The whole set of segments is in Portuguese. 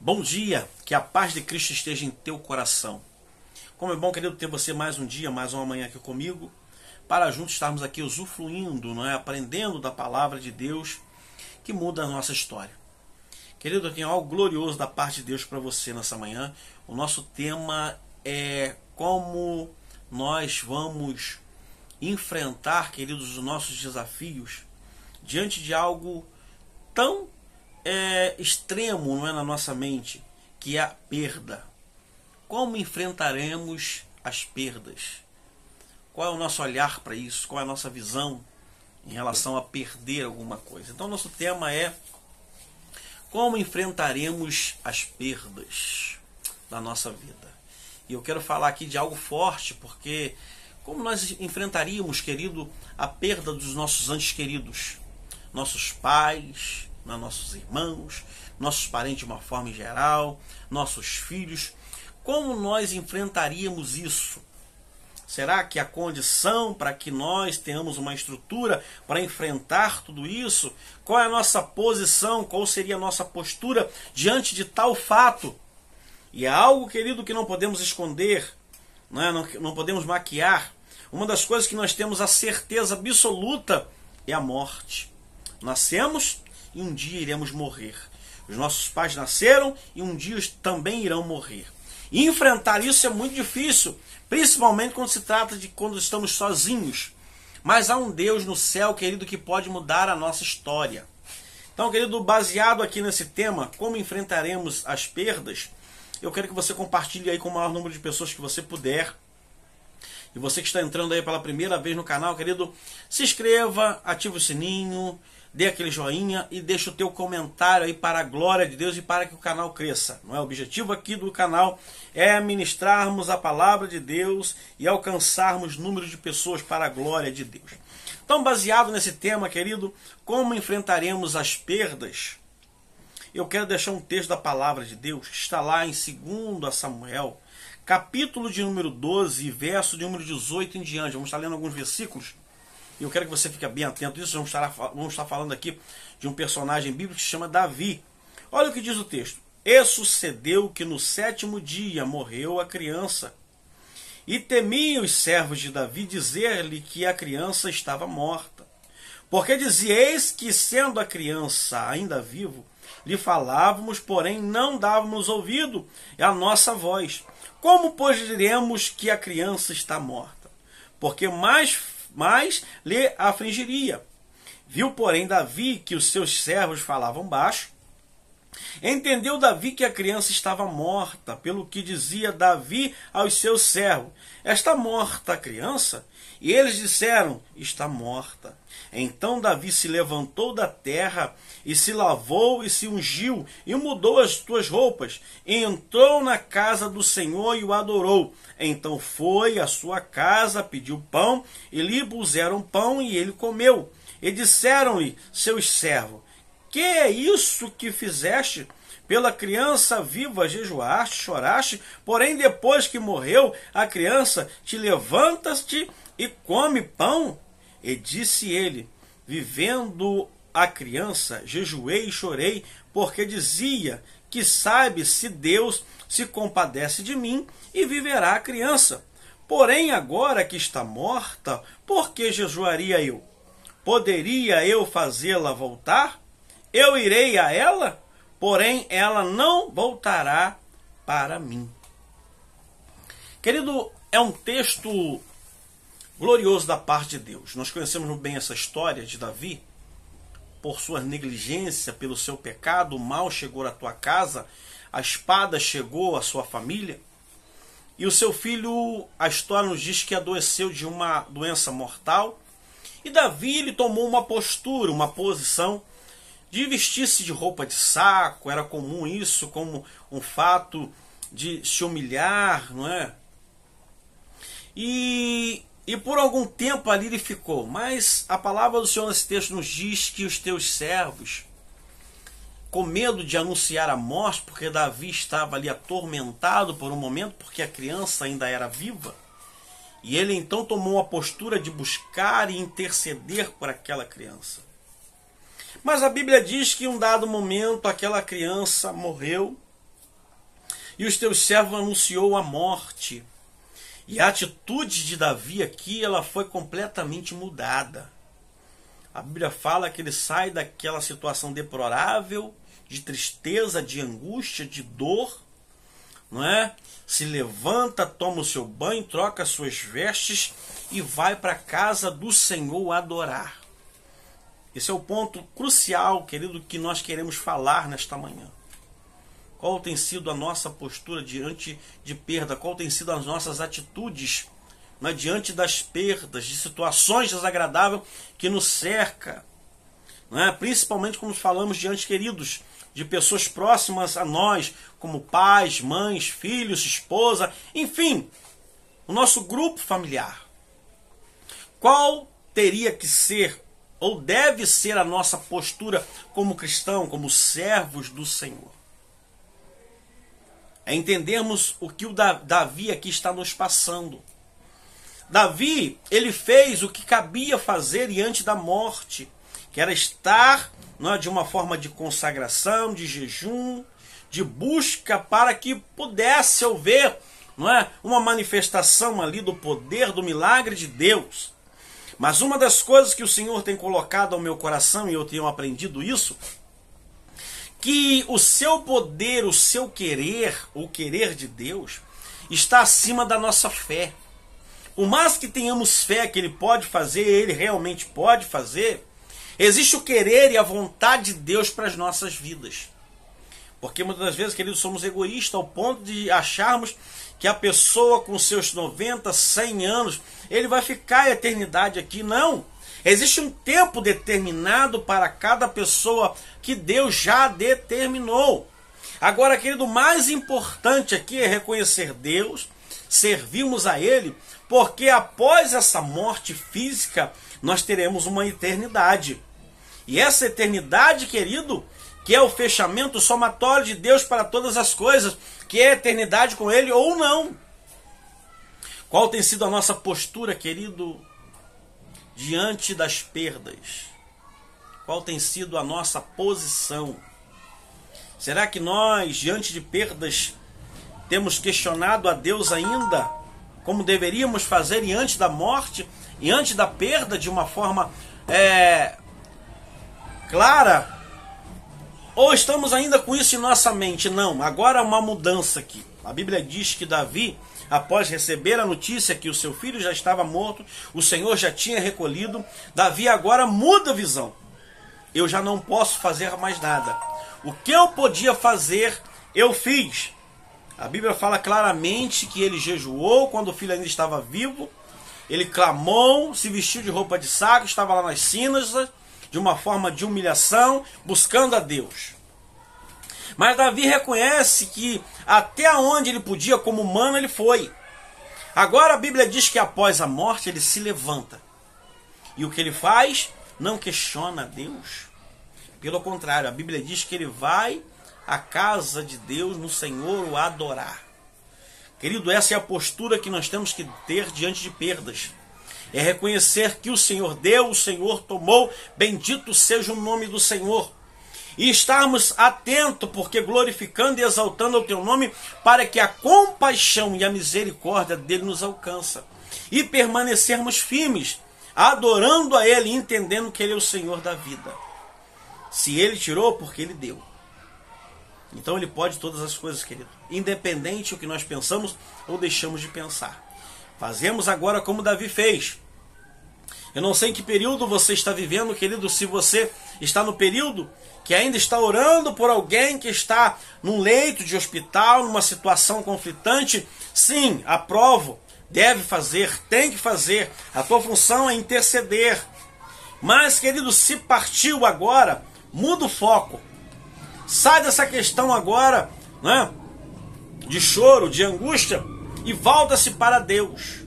Bom dia, que a paz de Cristo esteja em teu coração. Como é bom, querido, ter você mais um dia, mais uma manhã aqui comigo, para juntos estarmos aqui usufruindo, aprendendo da palavra de Deus que muda a nossa história. Querido, eu tenho algo glorioso da parte de Deus para você nessa manhã. O nosso tema é como nós vamos enfrentar, queridos, os nossos desafios diante de algo tão extremo, na nossa mente, que é a perda. Como enfrentaremos as perdas? Qual é o nosso olhar para isso? Qual é a nossa visão em relação a perder alguma coisa? Então, nosso tema é como enfrentaremos as perdas da nossa vida. E eu quero falar aqui de algo forte, porque como nós enfrentaríamos, querido, a perda dos nossos entes queridos, nossos pais, nossos irmãos, nossos parentes de uma forma geral, nossos filhos. Como nós enfrentaríamos isso? Será que a condição para que nós tenhamos uma estrutura para enfrentar tudo isso? Qual é a nossa posição? Qual seria a nossa postura diante de tal fato? E é algo, querido, que não podemos esconder, não podemos maquiar. Uma das coisas que nós temos a certeza absoluta é a morte. Nascemos e um dia iremos morrer. Os nossos pais nasceram e um dia também irão morrer. E enfrentar isso é muito difícil, principalmente quando se trata de quando estamos sozinhos. Mas há um Deus no céu, querido, que pode mudar a nossa história. Então, querido, baseado aqui nesse tema, como enfrentaremos as perdas, eu quero que você compartilhe aí com o maior número de pessoas que você puder. E você que está entrando aí pela primeira vez no canal, querido, se inscreva, ative o sininho, dê aquele joinha e deixe o teu comentário aí para a glória de Deus e para que o canal cresça. O objetivo aqui do canal é ministrarmos a palavra de Deus e alcançarmos número de pessoas para a glória de Deus. Então, baseado nesse tema, querido, como enfrentaremos as perdas, eu quero deixar um texto da palavra de Deus que está lá em 2 Samuel, capítulo de número 12, verso de número 18 em diante. Vamos estar lendo alguns versículos. E eu quero que você fique bem atento a isso. Vamos estar falando aqui de um personagem bíblico que se chama Davi. Olha o que diz o texto. E sucedeu que no 7º dia morreu a criança. E temiam os servos de Davi dizer-lhe que a criança estava morta. Porque dizieis que, sendo a criança ainda vivo, lhe falávamos, porém não dávamos ouvido à nossa voz. Como, pois, diremos que a criança está morta? Porque mais lhe afligiria. Viu, porém, Davi que os seus servos falavam baixo. Entendeu Davi que a criança estava morta, pelo que dizia Davi aos seus servos: está morta a criança? E eles disseram: está morta. Então Davi se levantou da terra, e se lavou, e se ungiu, e mudou as suas roupas, e entrou na casa do Senhor e o adorou. Então foi à sua casa, pediu pão, e lhe puseram pão, e ele comeu. E disseram-lhe seus servos: que é isso que fizeste? Pela criança viva jejuaste, choraste, porém depois que morreu a criança, te levantas-te e come pão? E disse ele: vivendo a criança, jejuei e chorei, porque dizia: que sabe se Deus se compadece de mim e viverá a criança. Porém agora que está morta, por que jejuaria eu? Poderia eu fazê-la voltar? Eu irei a ela, porém ela não voltará para mim. Querido, é um texto glorioso da parte de Deus. Nós conhecemos bem essa história de Davi. Por sua negligência, pelo seu pecado, o mal chegou à tua casa, a espada chegou à sua família. E o seu filho, a história nos diz que adoeceu de uma doença mortal. E Davi, ele tomou uma postura, uma posição de vestir-se de roupa de saco. Era comum isso, como um fato de se humilhar, não é? E por algum tempo ali ele ficou. Mas a palavra do Senhor nesse texto nos diz que os teus servos, com medo de anunciar a morte, porque Davi estava ali atormentado por um momento, porque a criança ainda era viva, e ele então tomou a postura de buscar e interceder por aquela criança. Mas a Bíblia diz que em um dado momento aquela criança morreu e os teus servos anunciou a morte. E a atitude de Davi aqui, ela foi completamente mudada. A Bíblia fala que ele sai daquela situação deplorável, de tristeza, de angústia, de dor, não é? Se levanta, toma o seu banho, troca as suas vestes e vai para a casa do Senhor adorar. Esse é o ponto crucial, querido, que nós queremos falar nesta manhã. Qual tem sido a nossa postura diante de perda? Qual tem sido as nossas atitudes, né, diante das perdas, de situações desagradáveis que nos cerca? Né? Principalmente quando falamos diante, queridos, de pessoas próximas a nós, como pais, mães, filhos, esposa, enfim, o nosso grupo familiar. Qual teria que ser ou deve ser a nossa postura como cristão, como servos do Senhor? É entendermos o que o Davi aqui está nos passando. Davi, ele fez o que cabia fazer diante da morte, que era estar, não é, de uma forma de consagração, de jejum, de busca para que pudesse haver, não é, uma manifestação ali do poder, do milagre de Deus. Mas uma das coisas que o Senhor tem colocado ao meu coração, e eu tenho aprendido isso, que o seu poder, o seu querer, o querer de Deus, está acima da nossa fé. Por mais que tenhamos fé que Ele pode fazer, Ele realmente pode fazer, existe o querer e a vontade de Deus para as nossas vidas. Porque muitas das vezes, queridos, somos egoístas ao ponto de acharmos que a pessoa com seus 90, 100 anos, ele vai ficar a eternidade aqui. Não! Existe um tempo determinado para cada pessoa que Deus já determinou. Agora, querido, o mais importante aqui é reconhecer Deus, servirmos a Ele, porque após essa morte física, nós teremos uma eternidade. E essa eternidade, querido, que é o fechamento somatório de Deus para todas as coisas, que é a eternidade com Ele ou não. Qual tem sido a nossa postura, querido, diante das perdas? Qual tem sido a nossa posição? Será que nós, diante de perdas, temos questionado a Deus ainda, como deveríamos fazer diante da morte, diante da perda, de uma forma clara? Ou estamos ainda com isso em nossa mente? Não, agora há uma mudança aqui. A Bíblia diz que Davi, após receber a notícia que o seu filho já estava morto, o Senhor já tinha recolhido, Davi agora muda a visão. Eu já não posso fazer mais nada. O que eu podia fazer, eu fiz. A Bíblia fala claramente que ele jejuou quando o filho ainda estava vivo. Ele clamou, se vestiu de roupa de saco, estava lá nas cinzas, de uma forma de humilhação, buscando a Deus. Mas Davi reconhece que até onde ele podia, como humano, ele foi. Agora a Bíblia diz que após a morte ele se levanta. E o que ele faz? Não questiona a Deus. Pelo contrário, a Bíblia diz que ele vai à casa de Deus, no Senhor, o adorar. Querido, essa é a postura que nós temos que ter diante de perdas. É reconhecer que o Senhor deu, o Senhor tomou, bendito seja o nome do Senhor. E estarmos atentos, porque glorificando e exaltando o teu nome, para que a compaixão e a misericórdia dele nos alcança. E permanecermos firmes, adorando a ele, entendendo que ele é o Senhor da vida. Se ele tirou, porque ele deu. Então ele pode todas as coisas, querido. Independente do que nós pensamos ou deixamos de pensar. Fazemos agora como Davi fez. Eu não sei em que período você está vivendo, querido, se você está no período que ainda está orando por alguém que está num leito de hospital, numa situação conflitante. Sim, aprovo, deve fazer, tem que fazer. A tua função é interceder. Mas, querido, se partiu agora, muda o foco. Sai dessa questão agora, né, de choro, de angústia, e volta-se para Deus.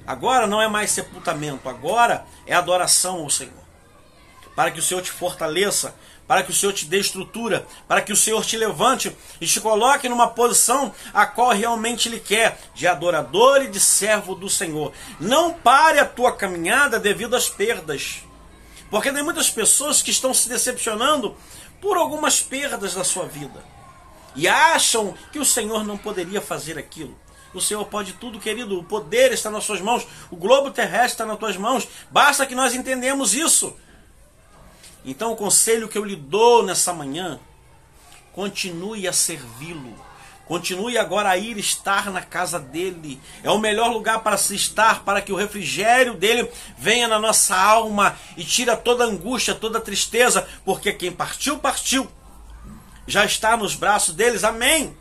Agora não é mais sepultamento, agora é adoração ao Senhor. Para que o Senhor te fortaleça, para que o Senhor te dê estrutura, para que o Senhor te levante e te coloque numa posição a qual realmente Ele quer, de adorador e de servo do Senhor. Não pare a tua caminhada devido às perdas. Porque tem muitas pessoas que estão se decepcionando por algumas perdas da sua vida. e acham que o Senhor não poderia fazer aquilo. O Senhor pode tudo, querido. O poder está nas suas mãos. O globo terrestre está nas tuas mãos. Basta que nós entendemos isso. Então o conselho que eu lhe dou nessa manhã, continue a servi-lo. Continue agora a ir estar na casa dele. É o melhor lugar para se estar, para que o refrigério dele venha na nossa alma e tira toda a angústia, toda a tristeza, porque quem partiu, partiu. Já está nos braços deles. Amém.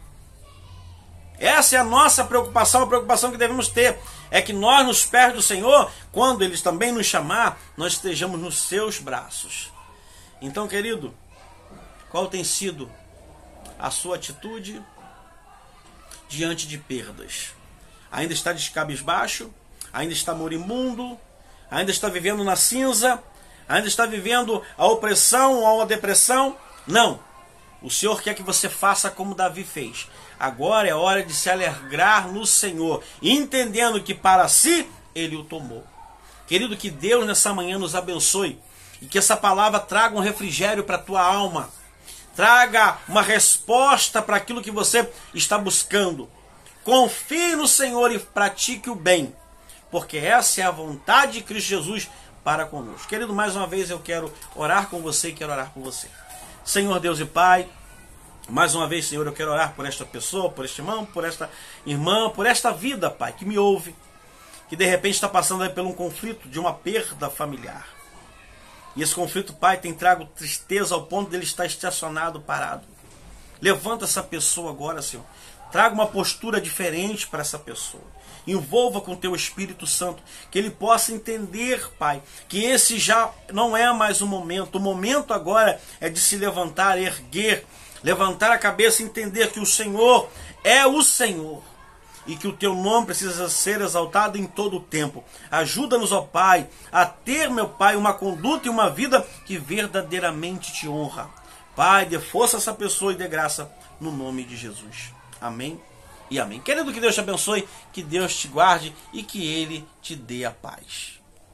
Essa é a nossa preocupação, a preocupação que devemos ter. É que nós, nos pés do Senhor, quando eles também nos chamar, nós estejamos nos seus braços. Então, querido, qual tem sido a sua atitude diante de perdas? Ainda está descabisbaixo? Ainda está moribundo? Ainda está vivendo na cinza? Ainda está vivendo a opressão ou a depressão? Não. O Senhor quer que você faça como Davi fez. Agora é hora de se alegrar no Senhor, entendendo que para si Ele o tomou. Querido, que Deus nessa manhã nos abençoe e que essa palavra traga um refrigério para a tua alma. Traga uma resposta para aquilo que você está buscando. Confie no Senhor e pratique o bem, porque essa é a vontade de Cristo Jesus para conosco. Querido, mais uma vez eu quero orar com você e quero orar por você. Senhor Deus e Pai, mais uma vez, Senhor, eu quero orar por esta pessoa, por este irmão, por esta irmã, por esta vida, Pai, que me ouve, que de repente está passando aí por um conflito de uma perda familiar. E esse conflito, Pai, tem trago tristeza ao ponto de ele estar estacionado, parado. Levanta essa pessoa agora, Senhor. Traga uma postura diferente para essa pessoa. Envolva com o Teu Espírito Santo, que ele possa entender, Pai, que esse já não é mais o momento. O momento agora é de se levantar, erguer, levantar a cabeça e entender que o Senhor é o Senhor e que o Teu nome precisa ser exaltado em todo o tempo. Ajuda-nos, ó Pai, a ter, meu Pai, uma conduta e uma vida que verdadeiramente Te honra. Pai, dê força a essa pessoa e dê graça no nome de Jesus. Amém e amém. Querido, que Deus te abençoe, que Deus te guarde e que Ele te dê a paz.